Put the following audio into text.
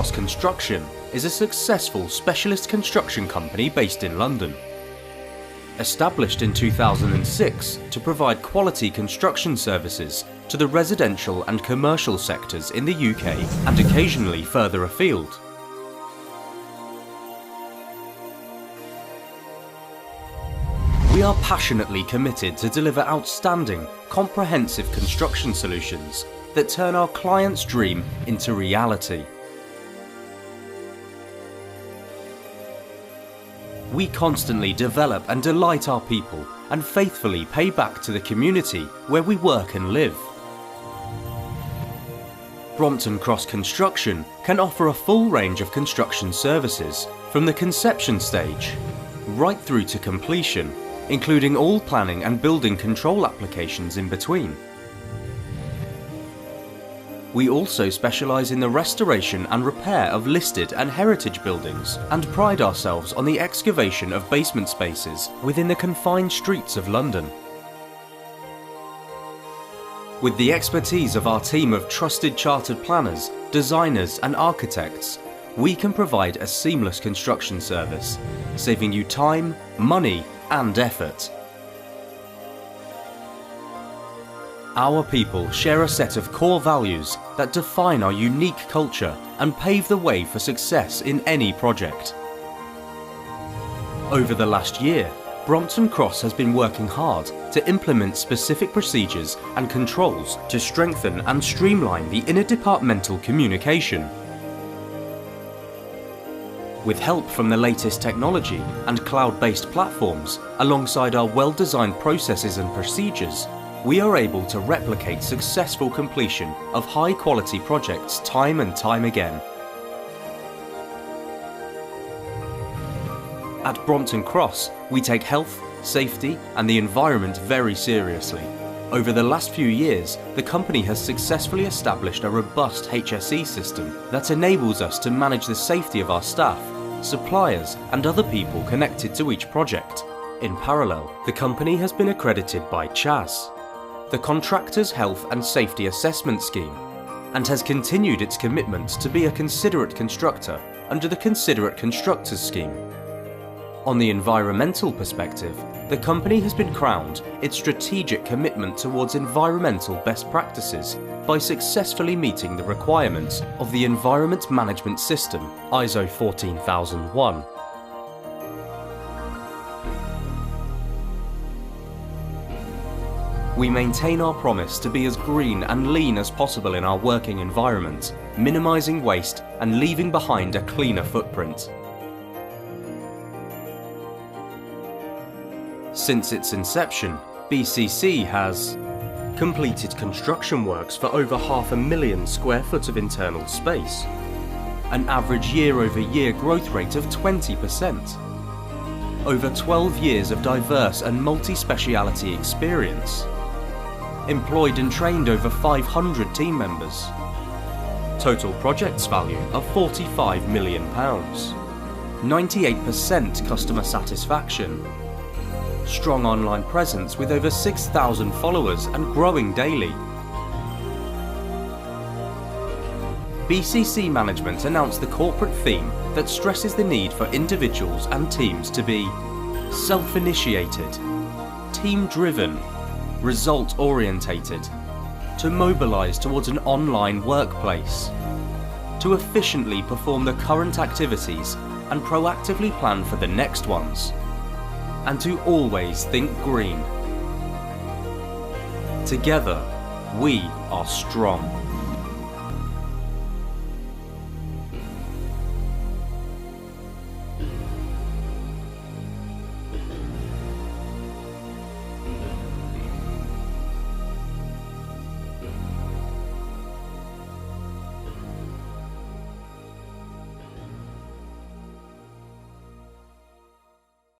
Cross Construction is a successful specialist construction company based in London. Established in 2006 to provide quality construction services to the residential and commercial sectors in the UK and occasionally further afield. We are passionately committed to deliver outstanding, comprehensive construction solutions that turn our clients' dream into reality. We constantly develop and delight our people and faithfully pay back to the community where we work and live. Brompton Cross Construction can offer a full range of construction services from the conception stage right through to completion, including all planning and building control applications in between. We also specialise in the restoration and repair of listed and heritage buildings and pride ourselves on the excavation of basement spaces within the confined streets of London. With the expertise of our team of trusted chartered planners, designers and architects, we can provide a seamless construction service, saving you time, money and effort. Our people share a set of core values that define our unique culture and pave the way for success in any project. Over the last year, Brompton Cross has been working hard to implement specific procedures and controls to strengthen and streamline the interdepartmental communication. With help from the latest technology and cloud-based platforms, alongside our well-designed processes and procedures, we are able to replicate successful completion of high-quality projects time and time again. At Brompton Cross, we take health, safety and the environment very seriously. Over the last few years, the company has successfully established a robust HSE system that enables us to manage the safety of our staff, suppliers and other people connected to each project. In parallel, the company has been accredited by S.T.R.O.N.G, the Contractors' Health and Safety Assessment Scheme, and has continued its commitment to be a considerate constructor under the Considerate Constructors Scheme. On the environmental perspective, the company has been crowned its strategic commitment towards environmental best practices by successfully meeting the requirements of the Environment Management System ISO 14001. We maintain our promise to be as green and lean as possible in our working environment, minimising waste and leaving behind a cleaner footprint. Since its inception, BCC has completed construction works for over 500,000 square foot of internal space, an average year-over-year growth rate of 20%, over 12 years of diverse and multi-speciality experience, employed and trained over 500 team members, total projects value of £45 million, 98% customer satisfaction, strong online presence with over 6,000 followers and growing daily. BCC management announced the corporate theme that stresses the need for individuals and teams to be self-initiated, team-driven, result-orientated, to mobilise towards an online workplace, to efficiently perform the current activities and proactively plan for the next ones, and to always think green. Together, we are strong.